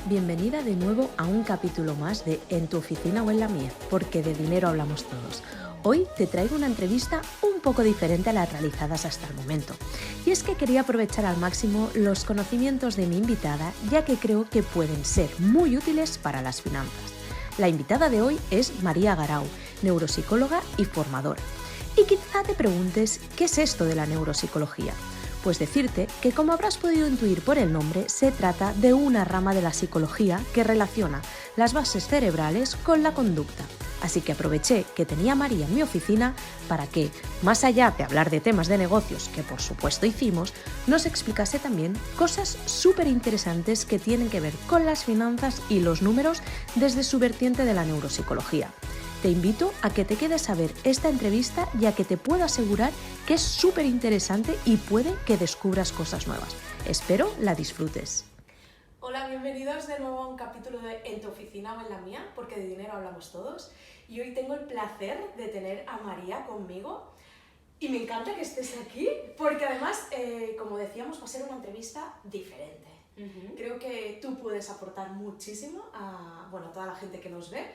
Bienvenida de nuevo a un capítulo más de En tu oficina o en la mía, porque de dinero hablamos todos. Hoy te traigo una entrevista un poco diferente a las realizadas hasta el momento. Y es que quería aprovechar al máximo los conocimientos de mi invitada, ya que creo que pueden ser muy útiles para las finanzas. La invitada de hoy es María Garau, neuropsicóloga y formadora. Y quizá te preguntes, ¿qué es esto de la neuropsicología? Pues decirte que, como habrás podido intuir por el nombre, se trata de una rama de la psicología que relaciona las bases cerebrales con la conducta. Así que aproveché que tenía a María en mi oficina para que, más allá de hablar de temas de negocios, que por supuesto hicimos, nos explicase también cosas súper interesantes que tienen que ver con las finanzas y los números desde su vertiente de la neuropsicología. Te invito a que te quedes a ver esta entrevista, ya que te puedo asegurar que es súper interesante y puede que descubras cosas nuevas. Espero la disfrutes. Hola, bienvenidos de nuevo a un capítulo de En tu oficina o en la mía, porque de dinero hablamos todos. Y hoy tengo el placer de tener a María conmigo. Y me encanta que estés aquí, porque además, como decíamos, va a ser una entrevista diferente. Creo que tú puedes aportar muchísimo a toda la gente que nos ve.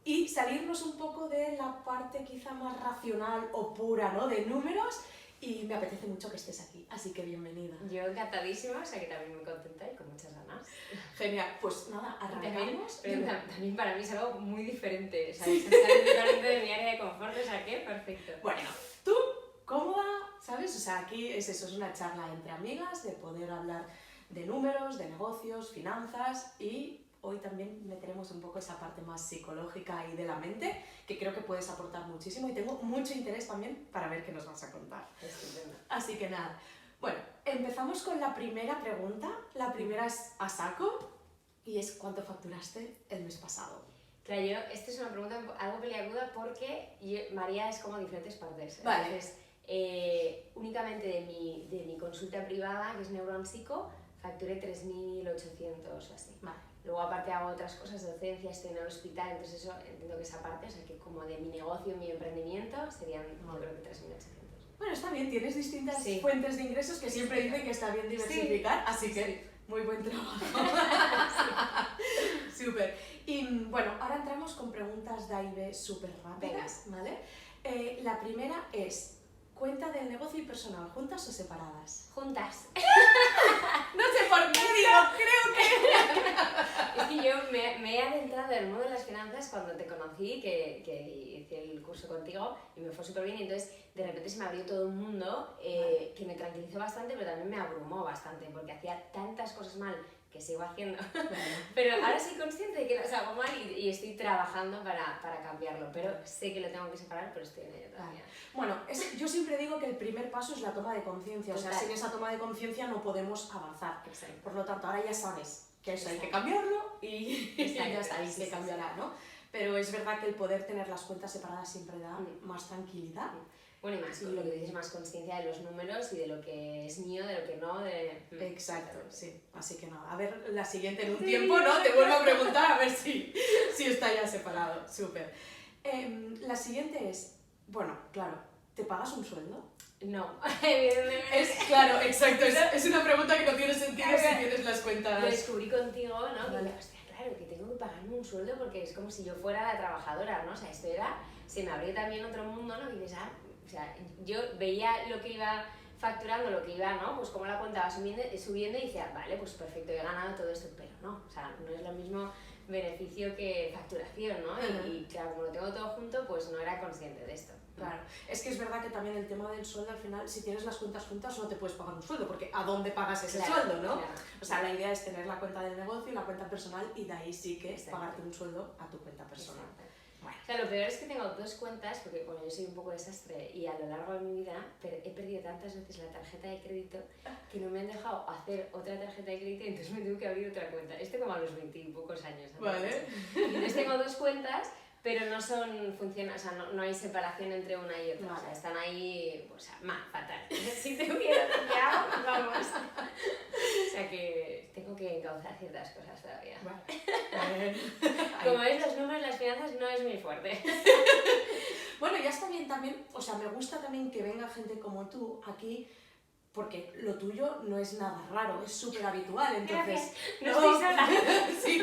Y salirnos un poco de la parte quizá más racional o pura, ¿no?, de números, y me apetece mucho que estés aquí, así que bienvenida. Yo encantadísima, o sea que también muy contenta y con muchas ganas. Genial, pues nada, arrancamos. También para mí es algo muy diferente, ¿sabes? Estar totalmente de mi área de confort, o sea que perfecto. Bueno, tú, cómoda, ¿sabes? O sea, aquí es eso, es una charla entre amigas, de poder hablar de números, de negocios, finanzas, y hoy también meteremos un poco esa parte más psicológica y de la mente, que creo que puedes aportar muchísimo, y tengo mucho interés también para ver qué nos vas a contar. Estupendo. Así que nada, bueno, empezamos con la primera pregunta. La primera es a saco, y es ¿cuánto facturaste el mes pasado? Claro, esta es una pregunta algo peliaguda porque María es como diferentes partes. Vale. Entonces, únicamente de mi consulta privada, que es neuropsico, facturé 3.800 o así. Vale. Luego aparte hago otras cosas de docencia, estoy en el hospital, entonces eso entiendo que esa parte, o sea que como de mi negocio, mi emprendimiento, serían yo creo que 3.800. Bueno, está bien, tienes distintas Sí. fuentes de ingresos que siempre dicen que está bien diversificar, así que muy buen trabajo. Súper. Y bueno, ahora entramos con preguntas de A y B súper rápidas, ¿vale? La primera es, ¿cuenta del negocio y personal juntas o separadas? Juntas. No sé por qué digo, creo que... Es que yo me he adentrado en el mundo de las finanzas cuando te conocí, que hice el curso contigo y me fue súper bien, y entonces de repente se me abrió todo un mundo que me tranquilizó bastante, pero también me abrumó bastante porque hacía tantas cosas mal que sigo haciendo, pero ahora soy consciente de que las hago mal y estoy trabajando para cambiarlo, pero sé que lo tengo que separar, pero estoy en ello todavía. Bueno, yo siempre digo que el primer paso es la toma de conciencia, o sea, sin esa toma de conciencia no podemos avanzar. Exacto. Por lo tanto, ahora ya sabes que eso hay que cambiarlo y ya sabéis que cambiará, ¿no? Pero es verdad que el poder tener las cuentas separadas siempre da más tranquilidad. Bueno, y más, lo que dices, más conciencia de los números y de lo que es mío, de lo que no, Exacto, sí. Así que nada, a ver la siguiente en un tiempo, ¿no? Te vuelvo a preguntar a ver si está ya separado. Súper. La siguiente es, bueno, claro, ¿te pagas un sueldo? No, evidentemente. Claro, exacto, es una pregunta que no tiene sentido si tienes las cuentas. Lo descubrí contigo, ¿no? Vale. Que, hostia, claro, que tengo que pagarme un sueldo porque es como si yo fuera la trabajadora, ¿no? O sea, esto se me abrió también otro mundo, ¿no? Y dices, o sea, yo veía lo que iba facturando, lo que iba, ¿no? Pues como la cuenta va subiendo y decía, vale, pues perfecto, he ganado todo esto, pero no, o sea, no es lo mismo beneficio que facturación, ¿no? Y claro, como lo tengo todo junto, pues no era consciente de esto. Claro, es que es verdad que también el tema del sueldo, al final, si tienes las cuentas juntas no te puedes pagar un sueldo, porque ¿a dónde pagas ese sueldo, no? Claro. O sea, la idea es tener la cuenta del negocio y la cuenta personal, y de ahí sí que pagarte un sueldo a tu cuenta personal. Bueno. O sea, lo peor es que tengo dos cuentas, porque bueno, yo soy un poco desastre y a lo largo de mi vida he perdido tantas veces la tarjeta de crédito que no me han dejado hacer otra tarjeta de crédito, y entonces me tengo que abrir otra cuenta. Esto como a los 20 y pocos años. Vale. Y entonces tengo dos cuentas, pero no funcionan, o sea, no hay separación entre una y otra. Vale. O sea, están ahí, o sea, fatal. Si tuviera lo que hago, vamos. O sea que tengo que encauzar ciertas cosas todavía. Vale. Como ves, los números, las finanzas no es muy fuerte. Bueno, ya está bien también, o sea, me gusta también que venga gente como tú aquí, porque lo tuyo no es nada raro, es súper habitual, entonces... No estoy sola. Sí.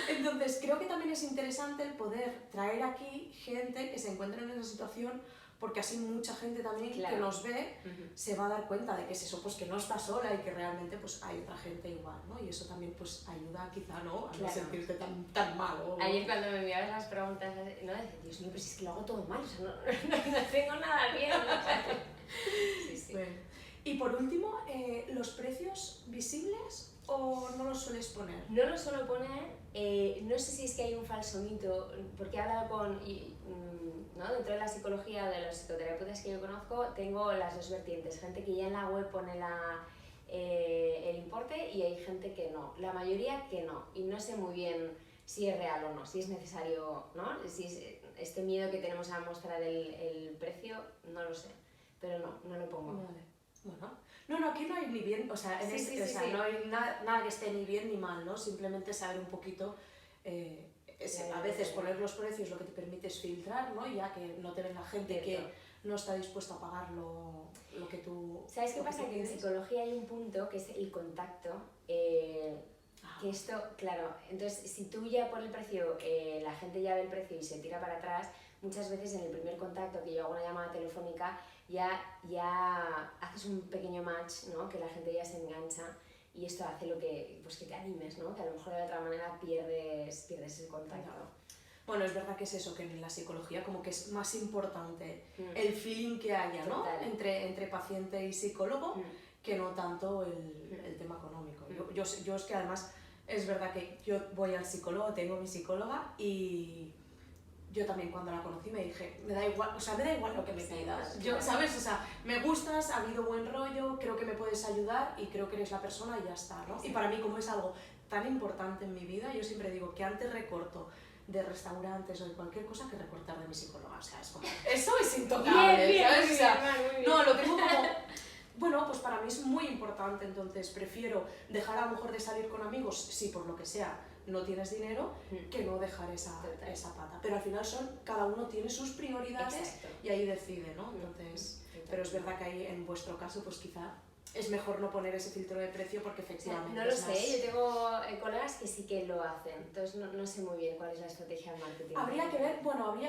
Entonces, creo que también es interesante el poder traer aquí gente que se encuentre en esa situación, porque así mucha gente también que nos ve se va a dar cuenta de que es eso, pues que no está sola y que realmente pues hay otra gente igual, ¿no? Y eso también pues ayuda quizá, ¿no? A no sentirte tan mal. Ayer cuando me enviabas las preguntas, no decía, Dios mío, pero si es que lo hago todo mal, o sea, no tengo nada bien. Sí. Bueno. Y por último, ¿los precios visibles o no los sueles poner? No los suelo poner, no sé si es que hay un falso mito, porque he hablado con, ¿no? Dentro de la psicología, de los psicoterapeutas que yo conozco, tengo las dos vertientes, gente que ya en la web pone el importe y hay gente que no, la mayoría que no, y no sé muy bien si es real o no, si es necesario, ¿no? Si es este miedo que tenemos a mostrar el precio, no lo sé, pero no lo pongo. Vale. Bueno, no, aquí no hay ni bien, o sea, no hay nada que esté ni bien ni mal, ¿no? Simplemente saber un poquito, a veces poner los precios lo que te permite es filtrar, ¿no? Ya que no te ven la gente que no está dispuesta a pagar lo que tú... ¿Sabes qué pasa? Que en psicología hay un punto que es el contacto, que esto, claro, entonces si tú ya por el precio, la gente ya ve el precio y se tira para atrás, muchas veces en el primer contacto que yo hago una llamada telefónica ya haces un pequeño match, ¿no? Que la gente ya se engancha y esto hace lo que, pues que te animes, ¿no? Que a lo mejor de otra manera pierdes ese contacto. Bueno, es verdad que es eso, que en la psicología como que es más importante el feeling que haya, ¿no? Entre paciente y psicólogo, que no tanto el tema económico. Yo es que además es verdad que yo voy al psicólogo, tengo mi psicóloga y yo también cuando la conocí me dije, me da igual lo que me pidas. Yo, ¿sabes? O sea, me gustas, ha habido buen rollo, creo que me puedes ayudar y creo que eres la persona y ya está, ¿no? Sí. Y para mí, como es algo tan importante en mi vida, yo siempre digo que antes recorto de restaurantes o de cualquier cosa que recortar de mi psicóloga. O sea, es como, eso es intocable, bien, ¿sabes? Bien, o sea, muy bien. No, lo tengo como... Bueno, pues para mí es muy importante, entonces prefiero dejar a lo mejor de salir con amigos, si por lo que sea no tienes dinero, que no dejar esa pata. Pero al final cada uno tiene sus prioridades. Exacto. Y ahí decide, ¿no? Entonces, pero es verdad que ahí en vuestro caso, pues quizá es mejor no poner ese filtro de precio porque efectivamente... No lo sé, yo tengo colegas que sí que lo hacen, entonces no sé muy bien cuál es la estrategia de marketing. Habría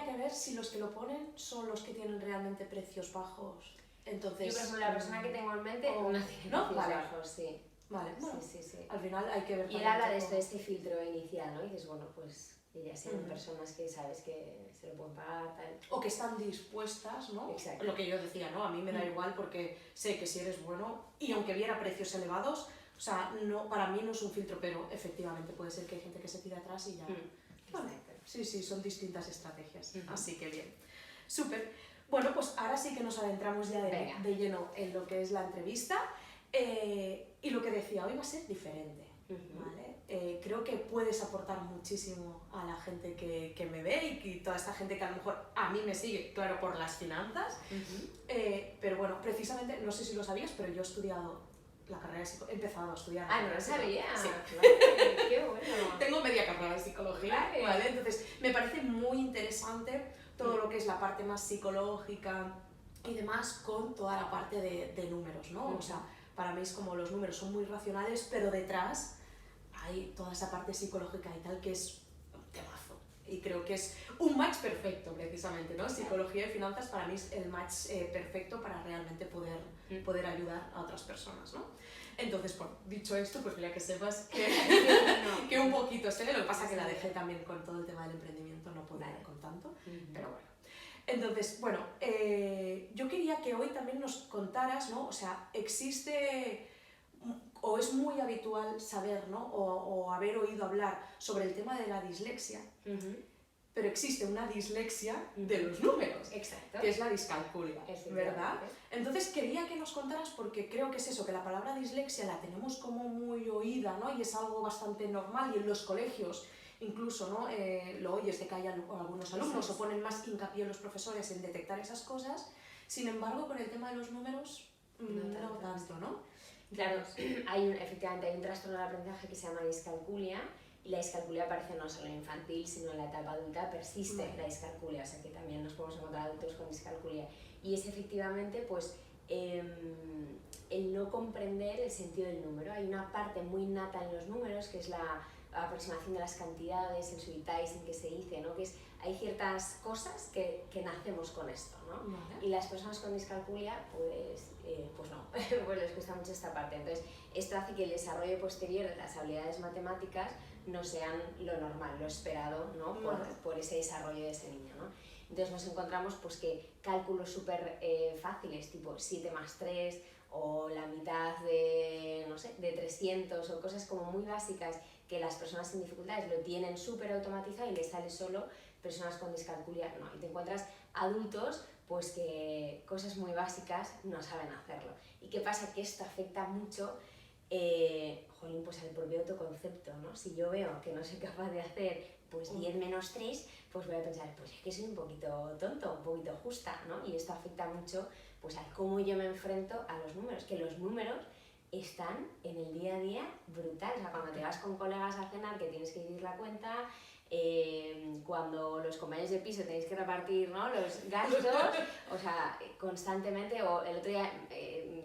que ver si los que lo ponen son los que tienen realmente precios bajos. Entonces, yo, por ejemplo, la persona que tengo en mente no tiene precios bajos, sí. Vale, bueno, sí. Al final hay que ver... Y él habla de este filtro inicial, ¿no? Y dices, bueno, pues ellas sean personas que sabes que se lo pueden pagar, tal. O que están dispuestas, ¿no? Exacto. Lo que yo decía, ¿no? A mí me da igual porque sé que si eres bueno, y aunque viera precios elevados, o sea, para mí no es un filtro, pero efectivamente puede ser que hay gente que se tire atrás y ya... Bueno, sí, son distintas estrategias, así que bien. Súper. Bueno, pues ahora sí que nos adentramos ya de lleno en lo que es la entrevista. Y lo que decía, hoy va a ser diferente, ¿vale? Creo que puedes aportar muchísimo a la gente que me ve y toda esta gente que a lo mejor a mí me sigue, claro, por las finanzas. Pero bueno, precisamente, no sé si lo sabías, pero yo he estudiado la carrera de psicología, he empezado a estudiar. No lo sabía. Sí. Claro, qué bueno. Tengo media carrera de psicología, ¿vale? Entonces me parece muy interesante todo lo que es la parte más psicológica y demás con toda la parte de números, ¿no? O sea, para mí es como los números son muy racionales, pero detrás hay toda esa parte psicológica y tal que es un temazo. Y creo que es un match perfecto, precisamente, ¿no? Psicología y finanzas para mí es el match perfecto para realmente poder ayudar a otras personas, ¿no? Entonces, bueno, dicho esto, pues quería que sepas que un poquito sé, lo que pasa es que la dejé también con todo el tema del emprendimiento, no puedo ir con tanto, pero bueno. Entonces, bueno, yo quería que hoy también nos contaras, ¿no? O sea, existe o es muy habitual saber, ¿no? O haber oído hablar sobre el tema de la dislexia, pero existe una dislexia de los números, exacto, que es la discalculia, ¿verdad? Entonces quería que nos contaras, porque creo que es eso, que la palabra dislexia la tenemos como muy oída, ¿no? Y es algo bastante normal y en los colegios incluso, ¿no? Lo oyes de que hay algunos alumnos o ponen más hincapié los profesores en detectar esas cosas. Sin embargo, con el tema de los números, no tanto, ¿no? Claro, efectivamente hay un trastorno del aprendizaje que se llama discalculia, y la discalculia aparece no solo en infantil, sino en la etapa adulta persiste la discalculia, o sea que también nos podemos encontrar adultos con discalculia. Y es efectivamente, pues, el no comprender el sentido del número. Hay una parte muy nata en los números, que es la aproximación de las cantidades, el subitizing que se dice, ¿no? Que es, hay ciertas cosas que nacemos con esto, ¿no? Vale. Y las personas con discalculia, pues no, pues les cuesta mucho esta parte. Entonces, esto hace que el desarrollo posterior de las habilidades matemáticas no sean lo normal, lo esperado, ¿no? Por ese desarrollo de ese niño, ¿no? Entonces nos encontramos pues que cálculos súper fáciles, tipo 7 más 3 o la mitad de, no sé, de 300 o cosas como muy básicas que las personas sin dificultades lo tienen súper automatizado y les sale solo, personas con discalculia no. Y te encuentras adultos pues que cosas muy básicas no saben hacerlo. ¿Y qué pasa? Que esto afecta mucho pues al propio autoconcepto, ¿no? Si yo veo que no soy capaz de hacer pues 10 menos 3, pues voy a pensar, pues es que soy un poquito tonto, un poquito justa, ¿no? Y esto afecta mucho pues a cómo yo me enfrento a los números, que los números están en el día a día brutal. O sea, cuando te vas con colegas a cenar que tienes que dividir la cuenta, cuando los compañeros de piso tenéis que repartir, ¿no?, los gastos, o sea, constantemente, o el otro día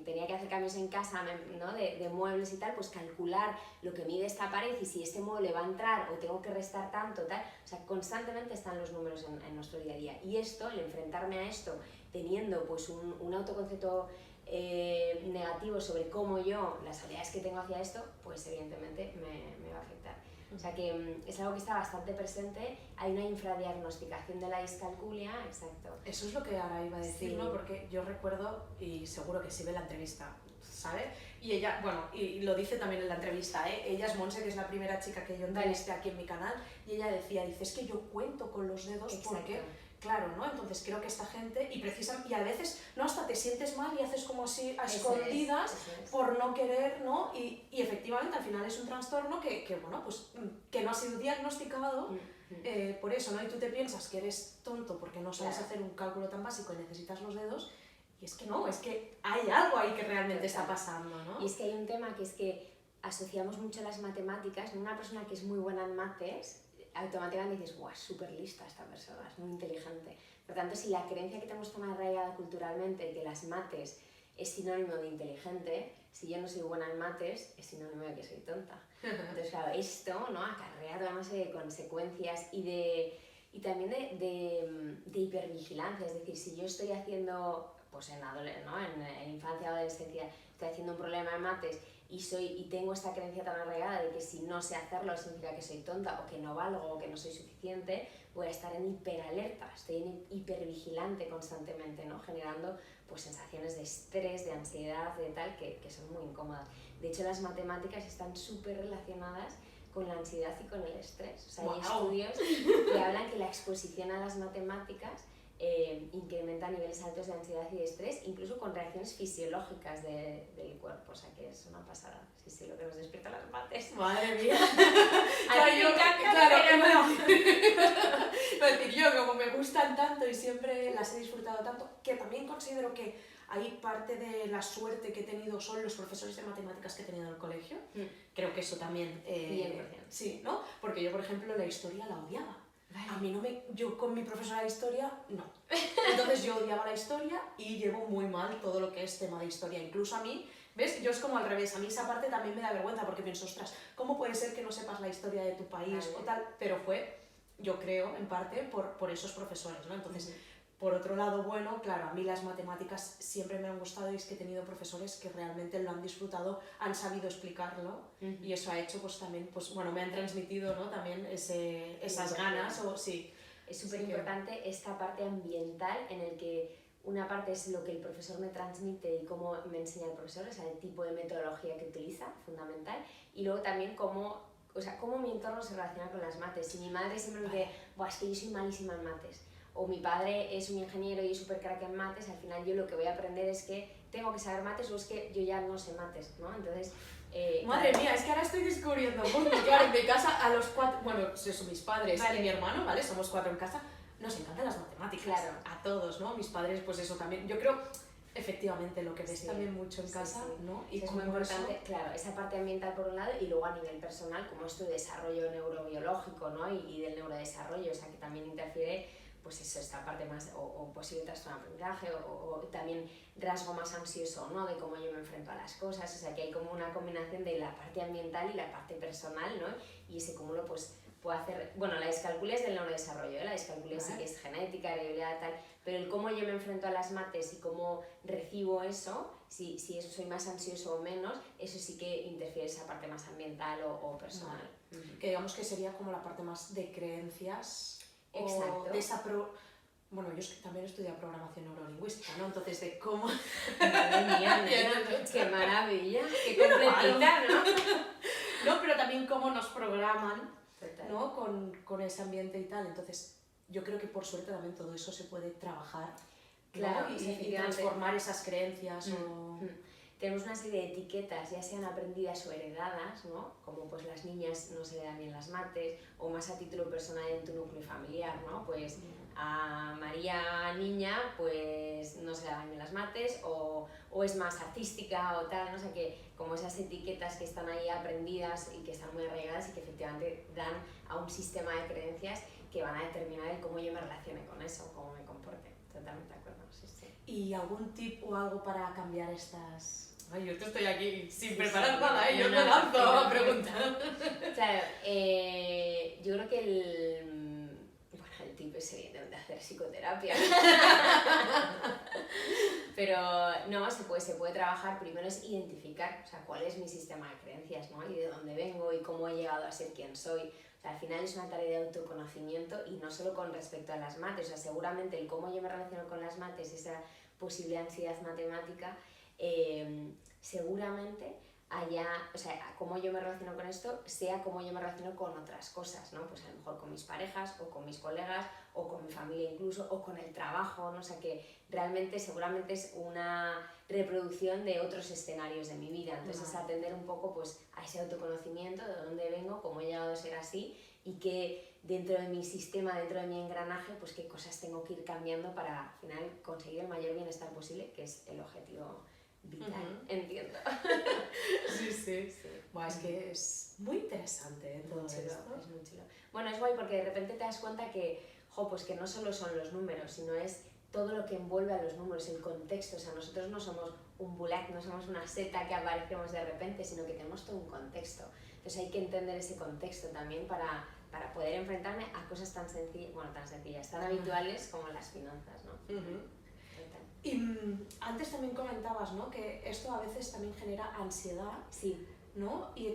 tenía que hacer cambios en casa, ¿no?, de muebles y tal, pues calcular lo que mide esta pared y si este mueble va a entrar o tengo que restar tanto, tal, o sea, constantemente están los números en nuestro día a día. Y esto, el enfrentarme a esto teniendo pues un autoconcepto negativo sobre cómo yo, las habilidades que tengo hacia esto, pues evidentemente me va a afectar. O sea que es algo que está bastante presente, hay una infradiagnosticación de la discalculia, exacto. Eso es lo que ahora iba a decir, Sí. ¿no? Porque yo recuerdo, y seguro que sí ve la entrevista, ¿sabes? Y ella, bueno, y lo dice también en la entrevista, ¿eh? Ella es Monse, que es la primera chica que yo entrevisté aquí en mi canal, y ella decía, dice, es que yo cuento con los dedos Exacto. porque... Claro, ¿no? Entonces creo que esta gente, y a veces, ¿no?, hasta te sientes mal y haces como así a escondidas Eso es. por no querer, ¿no? Y efectivamente al final es un trastorno que bueno, pues que no ha sido diagnosticado por eso, ¿no? Y tú te piensas que eres tonto porque no sabes hacer un cálculo tan básico y necesitas los dedos, y es que no, es que hay algo ahí que realmente está pasando, ¿no? Y es que hay un tema que es que asociamos mucho las matemáticas, una persona que es muy buena en mates, automáticamente dices, guau, es súper lista esta persona, es muy inteligente. Por tanto, si la creencia que tenemos tan arraigada culturalmente que las mates es sinónimo de inteligente, si yo no soy buena en mates, es sinónimo de que soy tonta. Entonces, claro, esto, ¿no?, acarrea toda una serie de consecuencias y también de hipervigilancia. Es decir, si yo estoy haciendo, pues en infancia o adolescencia, estoy haciendo un problema en mates y tengo esta creencia tan arraigada de que si no sé hacerlo significa que soy tonta o que no valgo o que no soy suficiente, voy a estar en hiperalerta, estoy en hipervigilante constantemente, ¿no?, generando pues sensaciones de estrés, de ansiedad, de tal, que son muy incómodas. De hecho, las matemáticas están súper relacionadas con la ansiedad y con el estrés. O sea, hay estudios que hablan que la exposición a las matemáticas incrementa niveles altos de ansiedad y de estrés, incluso con reacciones fisiológicas del cuerpo, o sea que es una pasada. Sí, lo que nos despierta las mates. Madre mía. A mí me encanta, pero pero no. Es decir, yo como me gustan tanto y siempre las he disfrutado tanto, que también considero que hay parte de la suerte que he tenido son los profesores de matemáticas que he tenido en el colegio. Creo que eso también... 100%. Sí, ¿no? Porque yo, por ejemplo, la historia la odiaba. Vale. A mí yo con mi profesora de historia, no. Entonces yo odiaba la historia y llevo muy mal todo lo que es tema de historia. Incluso a mí, ¿ves? Yo es como al revés. A mí esa parte también me da vergüenza porque pienso, ostras, ¿cómo puede ser que no sepas la historia de tu país o tal? Pero fue, yo creo, en parte por esos profesores, ¿no? Entonces, por otro lado, bueno, claro, a mí las matemáticas siempre me han gustado y es que he tenido profesores que realmente lo han disfrutado, han sabido explicarlo y eso ha hecho, pues también, pues bueno, me han transmitido, ¿no?, también esas ganas, o sí. Es súper importante esta parte ambiental en el que una parte es lo que el profesor me transmite y cómo me enseña el profesor, o sea, el tipo de metodología que utiliza, fundamental, y luego también cómo mi entorno se relaciona con las mates. Si mi madre siempre me dice, buah, es que yo soy malísima en mates, o mi padre es un ingeniero y es súper crack en mates, al final yo lo que voy a aprender es que tengo que saber mates o es que yo ya no sé mates, ¿no? Entonces... Madre mía, es que ahora estoy descubriendo, porque claro, en mi casa a los 4, bueno, eso, mis padres y mi hermano, ¿vale? Somos 4 en casa, nos encantan las matemáticas, claro, a todos, ¿no? Mis padres, pues eso también, yo creo, efectivamente, lo que ves también mucho en casa, ¿no? Y es muy importante, claro, esa parte ambiental por un lado y luego a nivel personal, como es tu desarrollo neurobiológico, ¿no? Y del neurodesarrollo, o sea, que también interfiere pues eso, esta parte más, o posible trastorno de aprendizaje, o también rasgo más ansioso, ¿no? De cómo yo me enfrento a las cosas, o sea que hay como una combinación de la parte ambiental y la parte personal, ¿no? Y ese cúmulo pues puede hacer, bueno, la discalculia es del neurodesarrollo, ¿eh? La discalculia sí que es genética, hereditaria, tal, pero el cómo yo me enfrento a las mates y cómo recibo eso, si eso soy más ansioso o menos, eso sí que interfiere esa parte más ambiental o personal. Que digamos que sería como la parte más de creencias. Exacto. O de esa bueno, yo también estudié programación neurolingüística, ¿no? Entonces, de cómo... Madre mía, qué maravilla, qué completita, ¿no? No, pero también cómo nos programan, Total. ¿no? Con ese ambiente y tal. Entonces, yo creo que por suerte también todo eso se puede trabajar, ¿no? Claro, y transformar esas creencias Tenemos una serie de etiquetas, ya sean aprendidas o heredadas, ¿no? Como pues las niñas no se le dan bien las mates, o más a título personal en tu núcleo familiar, ¿no? Pues a María niña pues no se le dan bien las mates, o es más artística o tal, no sé qué, como esas etiquetas que están ahí aprendidas y que están muy arraigadas y que efectivamente dan a un sistema de creencias que van a determinar el cómo yo me relacione con eso, cómo me comporte. Totalmente de acuerdo, sí, sí. ¿Y algún tip o algo para cambiar estas...? Ay, yo te estoy aquí sin Sí, preparar sí. nada, ¿eh? Yo No, me lanzo no, a preguntar. Claro, yo creo que el tip es evidentemente hacer psicoterapia. Pero no, se puede trabajar. Primero es identificar, o sea, cuál es mi sistema de creencias, ¿no? Y de dónde vengo y cómo he llegado a ser quien soy. O sea, al final es una tarea de autoconocimiento y no solo con respecto a las mates. O sea, seguramente el cómo yo me relaciono con las mates, esa posible ansiedad matemática, seguramente haya, o sea, cómo yo me relaciono con esto, sea cómo yo me relaciono con otras cosas, ¿no? Pues a lo mejor con mis parejas, o con mis colegas, o con mi familia incluso, o con el trabajo, ¿no? O sea, que realmente seguramente es una reproducción de otros escenarios de mi vida. Entonces es atender un poco pues a ese autoconocimiento, de dónde vengo, cómo he llegado a ser así, y que dentro de mi sistema, dentro de mi engranaje, pues qué cosas tengo que ir cambiando para al final conseguir el mayor bienestar posible, que es el objetivo vital, entiendo. Sí, sí. Buah, es que es muy interesante, ¿eh? Todo Muy chulo, esto. es muy chulo. Bueno, es guay porque de repente te das cuenta que, pues que no solo son los números, sino es todo lo que envuelve a los números, el contexto. O sea, nosotros no somos un bulat, no somos una seta que aparecemos de repente, sino que tenemos todo un contexto. Entonces hay que entender ese contexto también para poder enfrentarme a cosas tan sencillas, tan habituales como las finanzas, ¿no? Y antes también comentabas, ¿no? Que esto a veces también genera ansiedad, Sí. ¿no? Y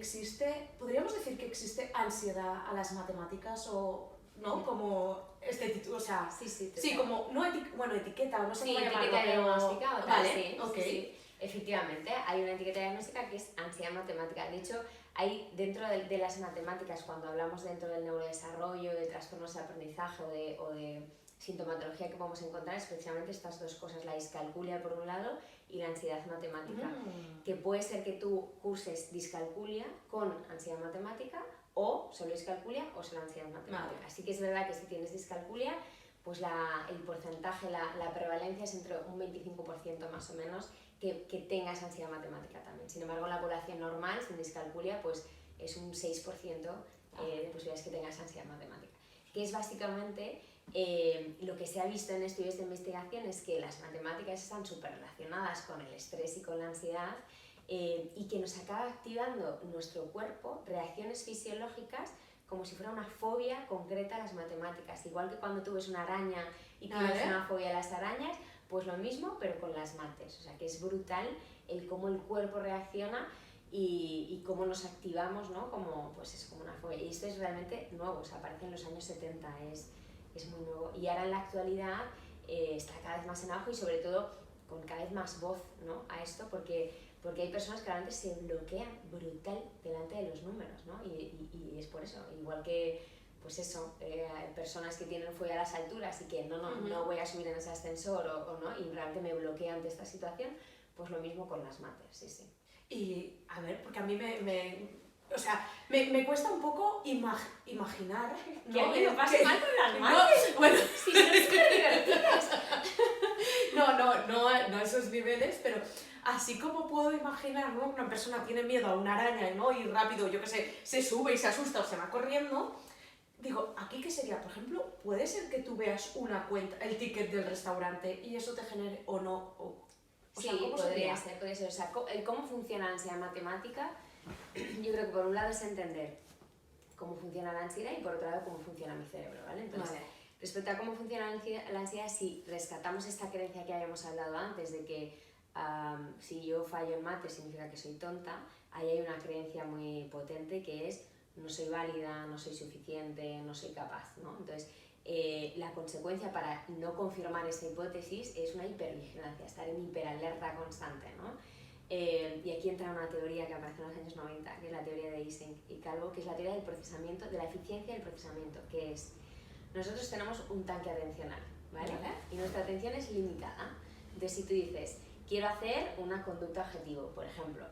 podríamos decir que existe ansiedad a las matemáticas o, ¿no? Como este título, o sea, Sí, como, no etiqueta, o no sé Sí, cómo llamarlo, etiqueta pero... diagnóstica o tal, Vale, sí, ok. sí. Efectivamente, hay una etiqueta diagnóstica que es ansiedad matemática. De hecho, hay dentro de las matemáticas, cuando hablamos dentro del neurodesarrollo, de trastornos de aprendizaje o de sintomatología que podemos encontrar, es precisamente estas dos cosas, la discalculia por un lado y la ansiedad matemática. Que puede ser que tú curses discalculia con ansiedad matemática, o solo discalculia o solo ansiedad matemática. Vale. Así que es verdad que si tienes discalculia, pues el porcentaje, la prevalencia es entre un 25% más o menos que tengas ansiedad matemática también. Sin embargo, en la población normal, sin discalculia, pues es un 6% de posibilidades que tengas ansiedad matemática. Que es básicamente lo que se ha visto en estudios de investigación, es que las matemáticas están súper relacionadas con el estrés y con la ansiedad, y que nos acaba activando nuestro cuerpo reacciones fisiológicas como si fuera una fobia concreta a las matemáticas. Igual que cuando tú ves una araña y tienes una fobia a las arañas, pues lo mismo, pero con las mates. O sea, que es brutal el cómo el cuerpo reacciona y cómo nos activamos, ¿no? Como, pues es como una fobia. Y esto es realmente nuevo, o sea, aparece en los años 70, es muy nuevo. Y ahora en la actualidad está cada vez más en auge y sobre todo con cada vez más voz, ¿no? A esto, porque hay personas que realmente se bloquean brutal delante de los números, ¿no? Y es por eso, igual que, pues eso, hay personas que tienen fobia a las alturas y que no voy a subir en ese ascensor o no, y realmente me bloqueo ante esta situación, pues lo mismo con las mates, sí. Y, a ver, porque a mí me cuesta un poco imaginar... Que a mí me pase mal con las mates. Bueno, Sí, son súper divertidas. no a esos niveles, pero así como puedo imaginar, ¿no? Una persona tiene miedo a una araña, ¿no? Y rápido, yo qué sé, se sube y se asusta o se va corriendo, digo, ¿aquí qué sería? Por ejemplo, puede ser que tú veas una cuenta, el ticket del restaurante y eso te genere o no. O sea, Sí, ¿cómo podría sería? ser. O sea, el cómo funciona la ansiedad matemática, yo creo que por un lado es entender cómo funciona la ansiedad y por otro lado cómo funciona mi cerebro, ¿vale? Entonces, Vale. respecto a cómo funciona la ansiedad, si rescatamos esta creencia que habíamos hablado antes de que si yo fallo en mate significa que soy tonta, ahí hay una creencia muy potente que es no soy válida, no soy suficiente, no soy capaz, ¿no? Entonces, la consecuencia para no confirmar esa hipótesis es una hipervigilancia, estar en hiperalerta constante, ¿no? Y aquí entra una teoría que apareció en los años 90, que es la teoría de Eysenck y Calvo, que es la teoría del procesamiento, de la eficiencia del procesamiento, que es, nosotros tenemos un tanque atencional, ¿vale? Y nuestra atención es limitada. Entonces, si tú dices, quiero hacer una conducta objetivo, por ejemplo,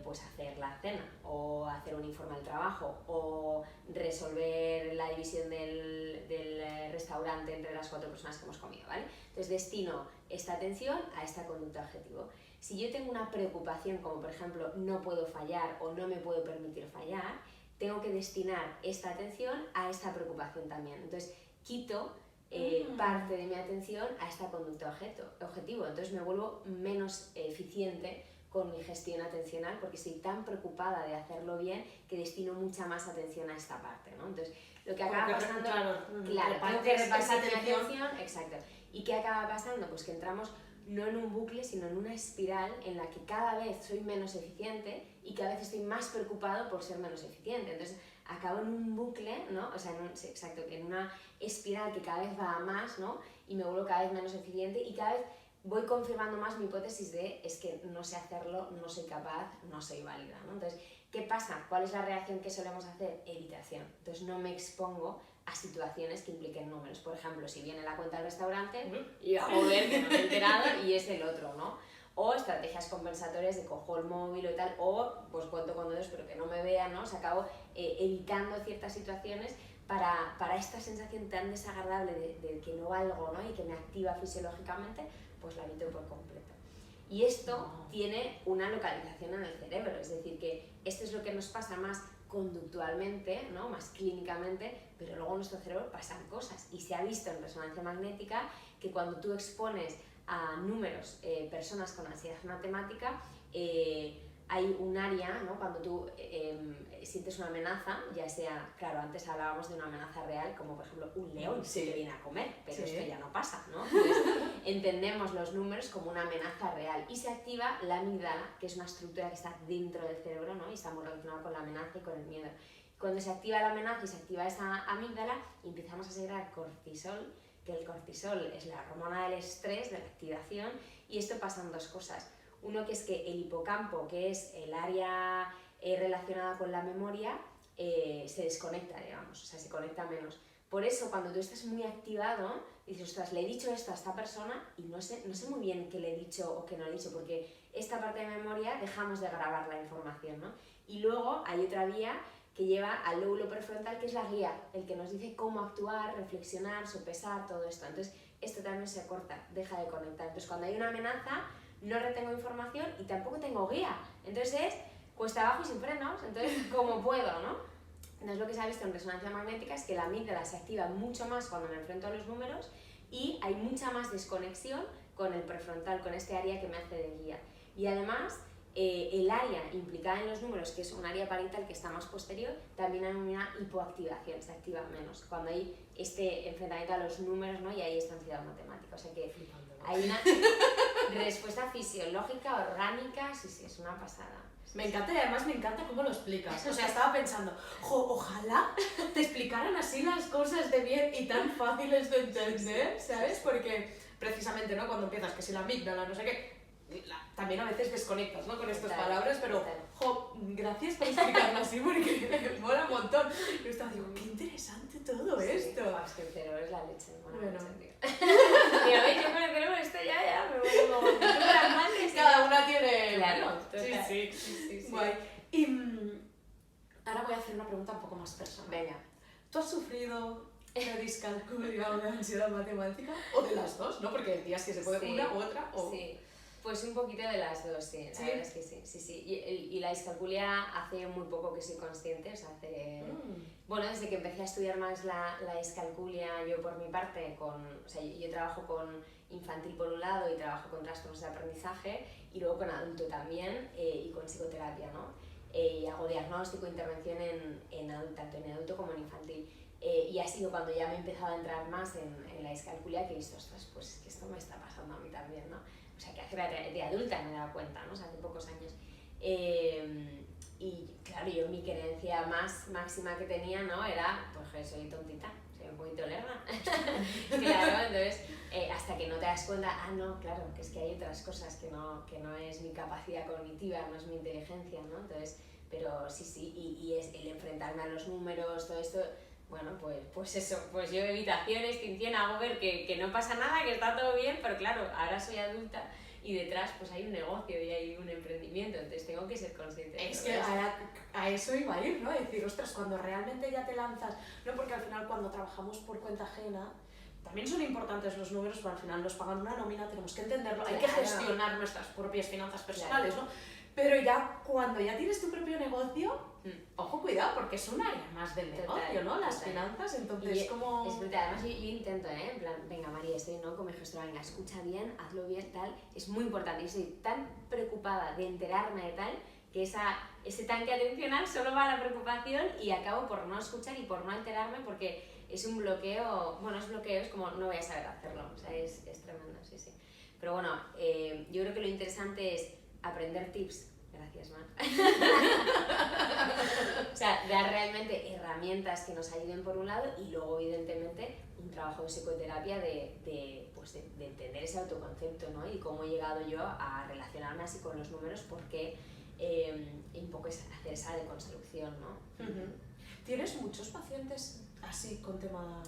pues hacer la cena, o hacer un informe al trabajo, o resolver la división del restaurante entre las 4 personas que hemos comido, ¿vale? Entonces destino esta atención a esta conducta objetivo. Si yo tengo una preocupación, como por ejemplo no puedo fallar o no me puedo permitir fallar, tengo que destinar esta atención a esta preocupación también. Entonces quito parte de mi atención a esta conducta objetivo, entonces me vuelvo menos eficiente con mi gestión atencional porque estoy tan preocupada de hacerlo bien que destino mucha más atención a esta parte, ¿no? Entonces, lo que acaba pasando... Claro, tengo que repartir mi atención, exacto. ¿Y qué acaba pasando? Pues que entramos no en un bucle, sino en una espiral en la que cada vez soy menos eficiente y cada vez estoy más preocupado por ser menos eficiente. Entonces, acabo en un bucle, ¿no? O sea, exacto, en una espiral que cada vez va a más, ¿no? Y me vuelvo cada vez menos eficiente y cada vez voy confirmando más mi hipótesis de es que no sé hacerlo, no soy capaz, no soy válida, ¿no? Entonces, ¿qué pasa? ¿Cuál es la reacción que solemos hacer? Evitación. Entonces, no me expongo a situaciones que impliquen números. Por ejemplo, si viene la cuenta del restaurante, y joder, que no me he enterado y es el otro, ¿no? O estrategias compensatorias de cojo el móvil o tal, o pues cuento con dedos pero que no me vean, ¿no? O sea, acabo evitando ciertas situaciones para esta sensación tan desagradable de que no valgo, ¿no? Y que me activa fisiológicamente, pues la evito por completo. Y esto tiene una localización en el cerebro, es decir, que esto es lo que nos pasa más conductualmente, ¿no? Más clínicamente, pero luego en nuestro cerebro pasan cosas. Y se ha visto en resonancia magnética que cuando tú expones a números personas con ansiedad matemática, hay un área, ¿no? Cuando tú sientes una amenaza, ya sea, claro, antes hablábamos de una amenaza real, como por ejemplo un león se te viene a comer, pero esto ya no pasa, ¿no? Entonces, entendemos los números como una amenaza real y se activa la amígdala, que es una estructura que está dentro del cerebro, ¿no? Y está muy relacionada con la amenaza y con el miedo. Cuando se activa la amenaza y se activa esa amígdala, empezamos a segregar cortisol, que el cortisol es la hormona del estrés, de la activación, y esto pasan dos cosas. Uno que es que el hipocampo, que es el área relacionada con la memoria, se desconecta, digamos, o sea, se conecta menos. Por eso, cuando tú estás muy activado, dices, ostras, le he dicho esto a esta persona y no sé muy bien qué le he dicho o qué no le he dicho, porque esta parte de memoria dejamos de grabar la información, ¿no? Y luego hay otra vía que lleva al lóbulo prefrontal, que es la guía, el que nos dice cómo actuar, reflexionar, sopesar, todo esto. Entonces, esto también se corta, deja de conectar. Entonces, cuando hay una amenaza, no retengo información y tampoco tengo guía. Entonces es cuesta abajo y sin frenos, entonces ¿cómo puedo, no? Entonces lo que se ha visto en resonancia magnética es que la amígdala se activa mucho más cuando me enfrento a los números y hay mucha más desconexión con el prefrontal, con este área que me hace de guía. Y además el área implicada en los números, que es un área parietal que está más posterior, también hay una hipoactivación, se activa menos cuando hay este enfrentamiento a los números, ¿no? Y hay esta ansiedad matemática, o sea que hay una respuesta fisiológica, orgánica, sí, es una pasada. Me encanta y además me encanta cómo lo explicas. O sea, estaba pensando, ojalá te explicaran así las cosas de bien y tan fáciles de entender, ¿sabes? Porque precisamente, ¿no? Cuando empiezas, que si la amígdala, no sé qué, también a veces desconectas, ¿no? Con estas palabras, pero gracias por explicarlo así porque me mola un montón. Yo estaba digo, qué interesante todo esto. Es que el cerebro es la leche, bueno. Mira, veis, yo con el cerebro esto ya me vuelvo pragmática. Cada una tiene... Claro, sí. Guay. Y ahora voy a hacer una pregunta un poco más personal. Venga. ¿Tú has sufrido de discalculia o de ansiedad matemática? ¿O de las dos? ¿No? Porque decías que se puede una u otra. O... Sí. Pues un poquito de las dos, sí. La verdad es que sí. Y la discalculia hace muy poco que soy consciente, o sea, hace Bueno, desde que empecé a estudiar más la discalculia, yo por mi parte, o sea, yo trabajo con infantil por un lado y trabajo con trastornos de aprendizaje y luego con adulto también y con psicoterapia, ¿no? Y hago diagnóstico, intervención tanto en adulto como en infantil. Y ha sido cuando ya me he empezado a entrar más en la discalculia que he visto, ostras, pues es que esto me está pasando a mí también, ¿no? O sea, que hace de adulta me he dado cuenta, ¿no? O sea, hace pocos años. Y claro, yo mi creencia más máxima que tenía, ¿no? Era, pues que soy tontita, soy un poquito lerda. Claro, entonces, hasta que no te das cuenta, no, claro, que es que hay otras cosas que no es mi capacidad cognitiva, no es mi inteligencia, ¿no? Entonces, pero sí, y es el enfrentarme a los números, todo esto, bueno, pues eso, pues yo evitación, extinción, hago ver que no pasa nada, que está todo bien, pero claro, ahora soy adulta y detrás pues hay un negocio y hay un emprendimiento, entonces tengo que ser consciente de Es que a eso iba a ir, ¿no? Decir, ostras, cuando realmente ya te lanzas, no, porque al final cuando trabajamos por cuenta ajena, también son importantes los números, pero al final nos pagan una nómina, tenemos que entenderlo, hay que gestionar nuestras propias finanzas personales, ¿no? Pero ya cuando ya tienes tu propio negocio, ojo, cuidado, porque es un área más del negocio, ¿no? Las finanzas, entonces como... Es brutal, además yo intento, en plan, venga María, estoy ¿no? con mi gestora, venga, escucha bien, hazlo bien, tal, es muy importante, y soy tan preocupada de enterarme de tal, que ese tanque atencional solo va a la preocupación y acabo por no escuchar y por no enterarme porque es un bloqueo, bueno, es como no voy a saber hacerlo, o sea, es tremendo, sí. Pero bueno, yo creo que lo interesante es aprender tips. Gracias, Mar. O sea, dar realmente herramientas que nos ayuden por un lado y luego, evidentemente, un trabajo de psicoterapia de entender ese autoconcepto, ¿no? Y cómo he llegado yo a relacionarme así con los números porque un poco es hacer esa deconstrucción, ¿no? ¿Tienes muchos pacientes así con tema...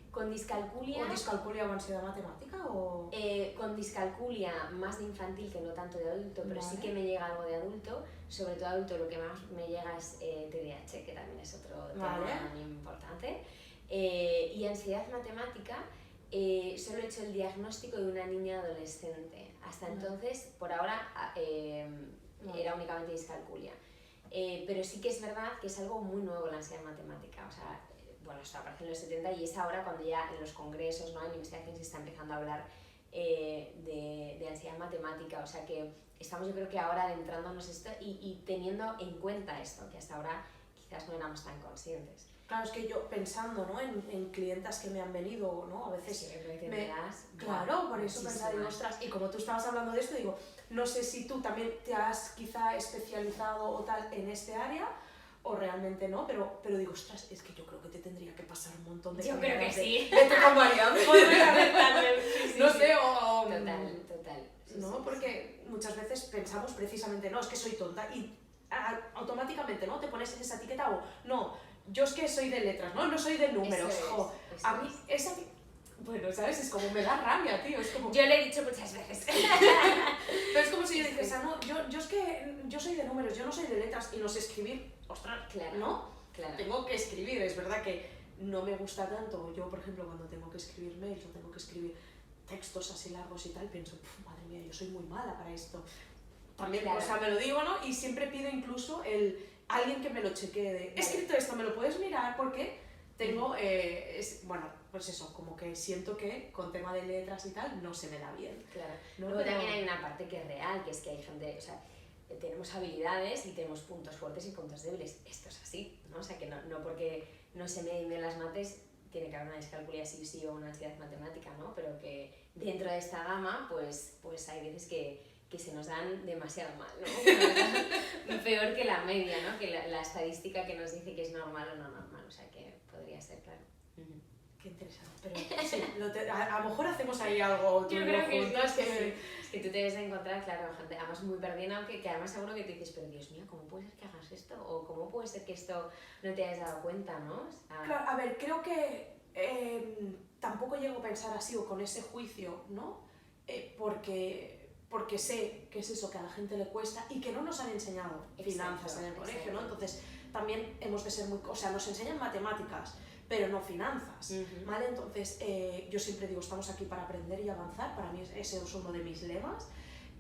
Con discalculia... ¿O discalculia o ansiedad matemática? O... con discalculia más de infantil que no tanto de adulto, pero sí que me llega algo de adulto. Sobre todo adulto lo que más me llega es TDAH, que también es otro tema muy importante. Y ansiedad matemática, solo he hecho el diagnóstico de una niña adolescente. Hasta entonces, por ahora, era únicamente discalculia. Pero sí que es verdad que es algo muy nuevo la ansiedad matemática. O sea, bueno, esto apareció en los 70 y es ahora cuando ya en los congresos, ¿no? En investigación se está empezando a hablar de ansiedad matemática, o sea que estamos yo creo que ahora adentrándonos esto y teniendo en cuenta esto, que hasta ahora quizás no éramos tan conscientes. Claro, es que yo pensando, ¿no? en clientas que me han venido, ¿no? A veces sí, claro, por eso pensaba, digo, ostras, y como tú estabas hablando de esto, digo, no sé si tú también te has quizá especializado o tal en este área, o realmente no, pero digo, ostras, es que yo creo que te tendría que pasar un montón de... Yo creo que sí. Vete con variable. No sé, o... Total. ¿no? Porque muchas veces pensamos precisamente, no, es que soy tonta y automáticamente, ¿no? Te pones en esa etiqueta o, no, yo es que soy de letras, ¿no? No soy de números. A mí, esa... Bueno, ¿sabes? Es como me da rabia, tío. Es como... Yo le he dicho muchas veces. Pero es como si yo dijese, no, yo es que yo soy de números, yo no soy de letras y no sé escribir. Ostras, claro, ¿no? Claro. Tengo que escribir, es verdad que no me gusta tanto. Yo, por ejemplo, cuando tengo que escribir mails o tengo que escribir textos así largos y tal, pienso, madre mía, yo soy muy mala para esto. También, claro. O sea, me lo digo, ¿no? Y siempre pido incluso alguien que me lo chequee de, he escrito esto, ¿me lo puedes mirar? Porque tengo, bueno, pues eso, como que siento que con tema de letras y tal no se me da bien. Claro. ¿No? Luego Pero... también hay una parte que es real, que es que hay gente, o sea, tenemos habilidades y tenemos puntos fuertes y puntos débiles. Esto es así, ¿no? O sea, que no porque no se me den bien las mates, tiene que haber una discalculia sí o una ansiedad matemática, ¿no? Pero que dentro de esta gama, pues hay veces que se nos dan demasiado mal, ¿no? Peor que la media, ¿no? Que la estadística que nos dice que es normal o no normal, o sea que podría ser, claro. Qué interesante, pero sí, a lo mejor hacemos ahí algo. Yo creo que juntas, es que tú te debes de encontrar, claro, gente además muy perdida, que además seguro que te dices, pero Dios mío, ¿cómo puede ser que hagas esto? O ¿cómo puede ser que esto no te hayas dado cuenta, no? O sea... Claro, a ver, creo que tampoco llego a pensar así o con ese juicio, ¿no? Porque sé que es eso que a la gente le cuesta y que no nos han enseñado finanzas en el colegio, ¿no? Entonces también hemos de ser muy... O sea, nos enseñan matemáticas, pero no finanzas, ¿vale? Entonces yo siempre digo, estamos aquí para aprender y avanzar, para mí ese es uno de mis lemas,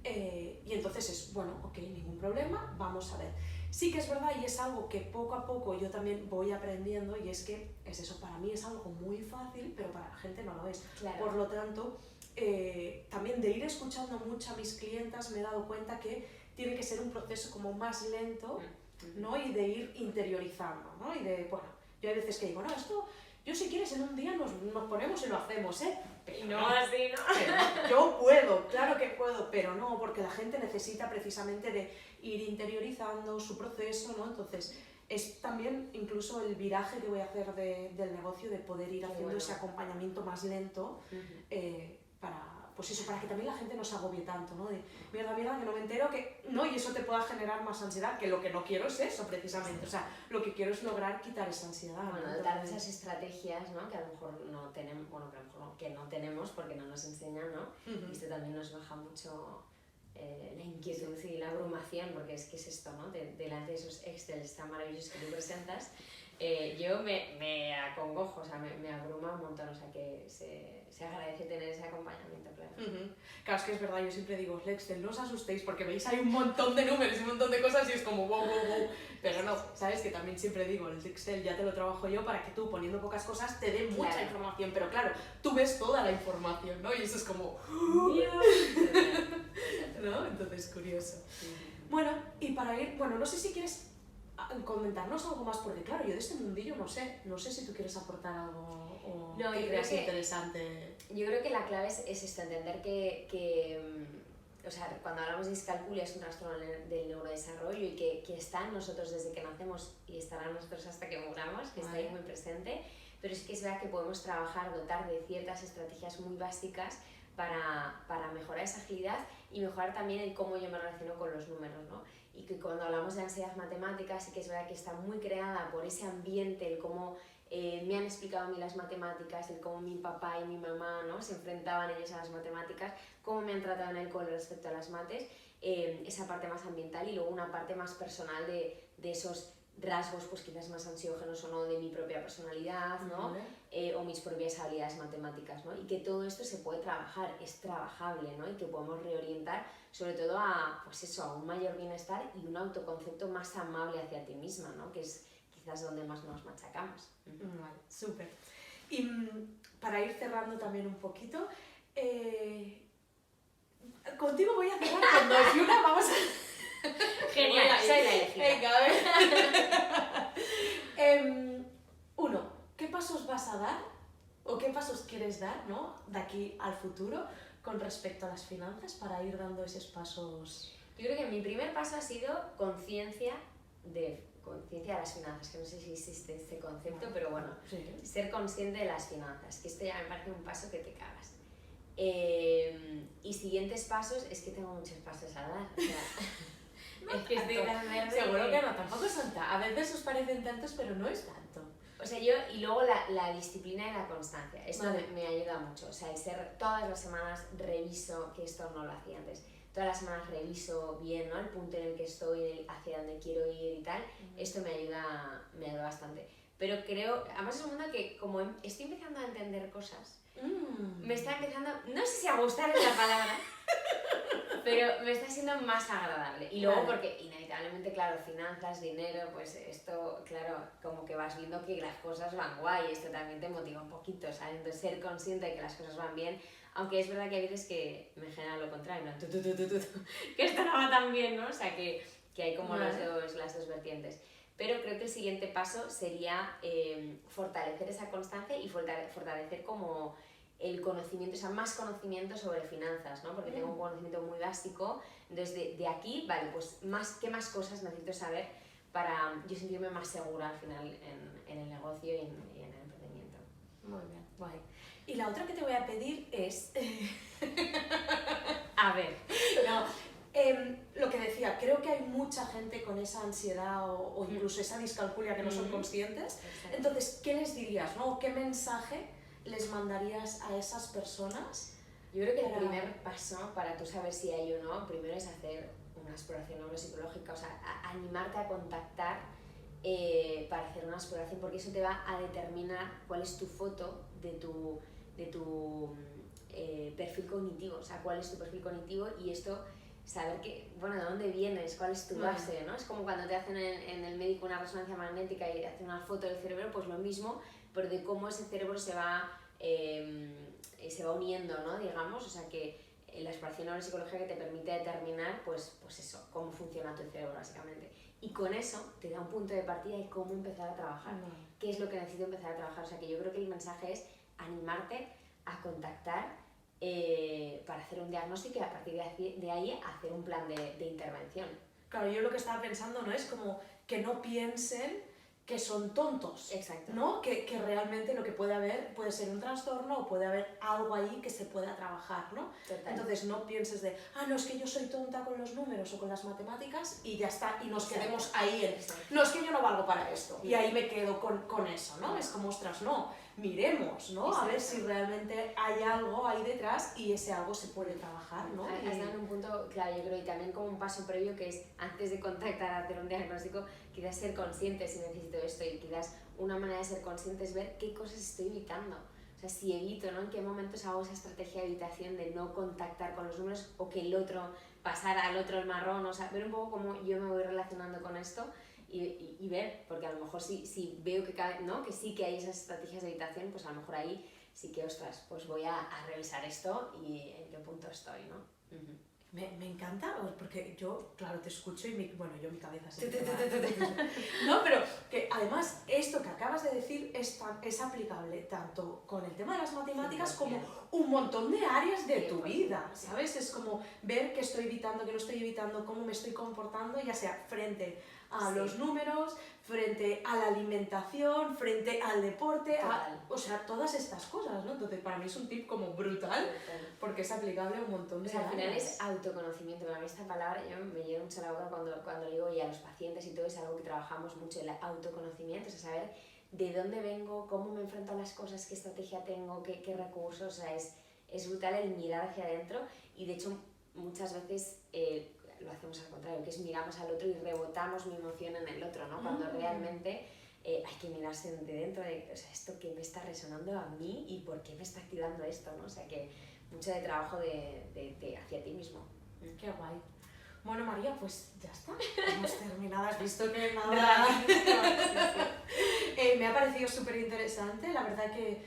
y entonces es, bueno, ok, ningún problema, vamos a ver. sí que es verdad y es algo que poco a poco yo también voy aprendiendo y es que es eso, para mí es algo muy fácil, pero para la gente no lo es. Claro. Por lo tanto, también de ir escuchando mucho a mis clientas me he dado cuenta que tiene que ser un proceso como más lento, ¿no? Y de ir interiorizando, ¿no? Y de, bueno, yo hay veces que digo, no, esto, yo si quieres en un día nos ponemos y lo hacemos, ¿eh? Pero no así, ¿no? Pero yo puedo, claro que puedo, pero no, porque la gente necesita precisamente de ir interiorizando su proceso, ¿no? Entonces, es también incluso el viraje que voy a hacer del negocio, de poder ir haciendo ese acompañamiento más lento, pues eso, para que también la gente no se agobie tanto, ¿no? De mierda, que no me entero, que no, y eso te pueda generar más ansiedad, que lo que no quiero es eso precisamente, o sea, lo que quiero es lograr quitar esa ansiedad. Bueno, ¿no? dotar de esas estrategias, ¿no? Que a lo mejor no tenemos, bueno, que a lo mejor que no tenemos porque no nos enseñan, ¿no? Y esto también nos baja mucho la inquietud y la abrumación, porque es que es esto, ¿no? Delante de esos Excels tan maravillosos que tú presentas, yo me acongojo, o sea, me abruma un montón, o sea, que se agradece tener ese acompañamiento, claro. Claro, es que es verdad, yo siempre digo, el Excel, no os asustéis porque veis hay un montón de números y un montón de cosas y es como wow, pero no, sabes que también siempre digo, el Excel ya te lo trabajo yo para que tú poniendo pocas cosas te dé mucha información, pero claro, tú ves toda la información, ¿no? Y eso es como, ¿no? Entonces, curioso. Bueno, y para ir, bueno, no sé si quieres comentarnos algo más, porque claro, yo de este mundillo no sé si tú quieres aportar algo o no, que creas interesante. Yo creo que la clave es esto, entender que o sea, cuando hablamos de discalculia es un trastorno del neurodesarrollo y que está en nosotros desde que nacemos y estará en nosotros hasta que muramos, que está ahí muy presente, pero sí que es verdad que podemos trabajar, dotar de ciertas estrategias muy básicas para mejorar esa agilidad y mejorar también el cómo yo me relaciono con los números, ¿no? Y que cuando hablamos de ansiedad matemática sí que es verdad que está muy creada por ese ambiente, el cómo me han explicado a mí las matemáticas, el cómo mi papá y mi mamá, ¿no? Se enfrentaban ellos a las matemáticas, cómo me han tratado en el cole respecto a las mates, esa parte más ambiental y luego una parte más personal de esos rasgos pues quizás más ansiógenos o no de mi propia personalidad, ¿no? O mis propias habilidades matemáticas, ¿no? Y que todo esto se puede trabajar, es trabajable, ¿no? Y que podemos reorientar sobre todo a, pues eso, a un mayor bienestar y un autoconcepto más amable hacia ti misma, ¿no? Que es quizás donde más nos machacamos. Vale, súper. Y para ir cerrando también un poquito, contigo voy a cerrar con dos y una vamos a... Genial, soy la elegida. Venga, a ver. Uno, ¿qué pasos vas a dar o qué pasos quieres dar, ¿no? De aquí al futuro con respecto a las finanzas para ir dando esos pasos? Yo creo que mi primer paso ha sido conciencia de las finanzas, que no sé si existe este concepto, pero bueno, Sí. ser consciente de las finanzas, que esto ya me parece un paso que te cagas. Y siguientes pasos, es que tengo muchos pasos a dar, o sea, es que estoy tan verde. Seguro que no, tampoco son tantos. A veces os parecen tantos, pero no es tanto. O sea, y luego la disciplina y la constancia, esto me ayuda mucho, o sea, el ser todas las semanas reviso, que esto no lo hacía antes, todas las semanas reviso bien, ¿no? El punto en el que estoy, hacia dónde quiero ir y tal, esto me ayuda bastante. Pero creo, además es un mundo que como estoy empezando a entender cosas, me está empezando, no sé si a gustar es la palabra, pero me está siendo más agradable. Y luego porque inevitablemente, claro, finanzas, dinero, pues esto, claro, como que vas viendo que las cosas van guay, esto también te motiva un poquito, ¿sabes? Entonces ser consciente de que las cosas van bien, aunque es verdad que hay veces que me genera lo contrario, ¿no? Que esto no va tan bien, ¿no? O sea, que hay como las dos vertientes. Pero creo que el siguiente paso sería fortalecer esa constancia y fortalecer como el conocimiento, o sea, más conocimiento sobre finanzas, ¿no? Porque tengo un conocimiento muy básico, entonces de aquí, vale, pues ¿qué más cosas necesito saber para yo sentirme más segura al final en el negocio y en el emprendimiento? Muy bien, guay. Y la otra que te voy a pedir es... A ver. No, lo que decía, creo que hay mucha gente con esa ansiedad o incluso esa discalculia que no son conscientes. Exacto. Entonces, ¿qué les dirías, no? ¿Qué mensaje les mandarías a esas personas? Yo creo que el primer paso para tú saber si hay o no, primero es hacer una exploración neuropsicológica, o sea, animarte a contactar para hacer una exploración, porque eso te va a determinar cuál es tu foto de tu perfil cognitivo, o sea, cuál es tu perfil cognitivo, y esto saber de dónde vienes, cuál es tu base, ¿no? Es como cuando te hacen en el médico una resonancia magnética y te hacen una foto del cerebro, pues lo mismo, pero de cómo ese cerebro se va uniendo, ¿no? Digamos, o sea que la exploración neuropsicológica que te permite determinar, pues eso, cómo funciona tu cerebro, básicamente. Y con eso te da un punto de partida y cómo empezar a trabajar. ¿Qué es lo que necesito empezar a trabajar? O sea que yo creo que el mensaje es animarte a contactar para hacer un diagnóstico y a partir de ahí hacer un plan de intervención. Claro, yo lo que estaba pensando, ¿no? Es como que no piensen que son tontos. Exacto. ¿No? Que realmente lo que puede haber puede ser un trastorno o puede haber algo ahí que se pueda trabajar, ¿no? Total. Entonces no pienses de, no, es que yo soy tonta con los números o con las matemáticas y ya está, y nos quedemos ahí en, no, es que yo no valgo para esto, y ahí me quedo con eso, ¿no? Es como, ostras, no, miremos, ¿no? Exacto. A ver si realmente hay algo ahí detrás y ese algo se puede trabajar, ¿no? Has dado un punto clave, yo creo, y también como un paso previo que es, antes de contactar, hacer un diagnóstico, quizás ser consciente si necesito esto, y quizás una manera de ser consciente es ver qué cosas estoy evitando. O sea, si evito, ¿no? En qué momentos hago esa estrategia de evitación de no contactar con los números o que el otro, pasar al otro el marrón, o sea, ver un poco cómo yo me voy relacionando con esto y ver, porque a lo mejor si veo que, ¿no? Que sí que hay esas estrategias de evitación, pues a lo mejor ahí sí que, ostras, pues voy a revisar esto y en qué punto estoy, ¿no? Uh-huh. Me encanta, porque yo, claro, te escucho y mi cabeza se no, pero que además esto que acabas de decir es aplicable tanto con el tema de las matemáticas como un montón de áreas de tu vida, ¿sabes? Es como ver qué estoy evitando, qué no estoy evitando, cómo me estoy comportando, ya sea frente a los números, frente a la alimentación, frente al deporte, o sea, todas estas cosas, ¿no? Entonces, para mí es un tip como brutal, porque es aplicable a un montón de áreas. Al final áreas. Es autoconocimiento, para mí esta palabra yo me llena mucho la boca cuando digo, y a los pacientes y todo, es algo que trabajamos mucho, el autoconocimiento, o sea, saber de dónde vengo, cómo me enfrento a las cosas, qué estrategia tengo, qué recursos, o sea, es brutal el mirar hacia adentro, y de hecho muchas veces lo hacemos al contrario, que es miramos al otro y rebotamos mi emoción en el otro, ¿no? Cuando realmente hay que mirarse de dentro, o sea, esto que me está resonando a mí y por qué me está activando esto, ¿no? O sea, que mucho de trabajo hacia ti mismo. Qué guay. Bueno, María, pues ya está, hemos terminado, has visto que nada... me ha parecido súper interesante, la verdad que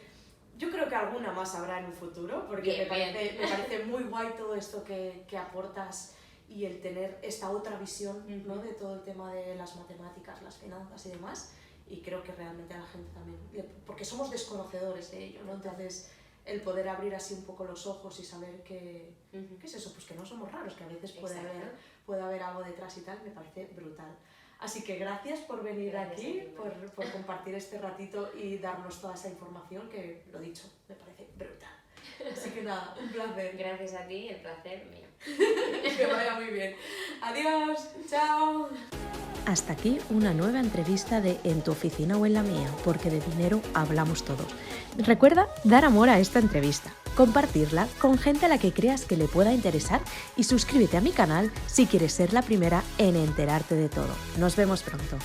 yo creo que alguna más habrá en un futuro, porque me parece muy guay todo esto que aportas y el tener esta otra visión, ¿no? De todo el tema de las matemáticas, las finanzas y demás, y creo que realmente a la gente también, porque somos desconocedores de ello, ¿no? Entonces el poder abrir así un poco los ojos y saber que ¿qué es eso? Pues que no somos raros, que a veces puede haber algo detrás y tal, me parece brutal. Así que gracias por venir aquí, por compartir este ratito y darnos toda esa información que, lo dicho, me parece brutal. Así que nada, un placer. Gracias a ti, el placer mío. Que vaya muy bien. Adiós, chao. Hasta aquí una nueva entrevista de En tu oficina o en la mía, porque de dinero hablamos todos. Recuerda dar amor a esta entrevista, compartirla con gente a la que creas que le pueda interesar y suscríbete a mi canal si quieres ser la primera en enterarte de todo. Nos vemos pronto.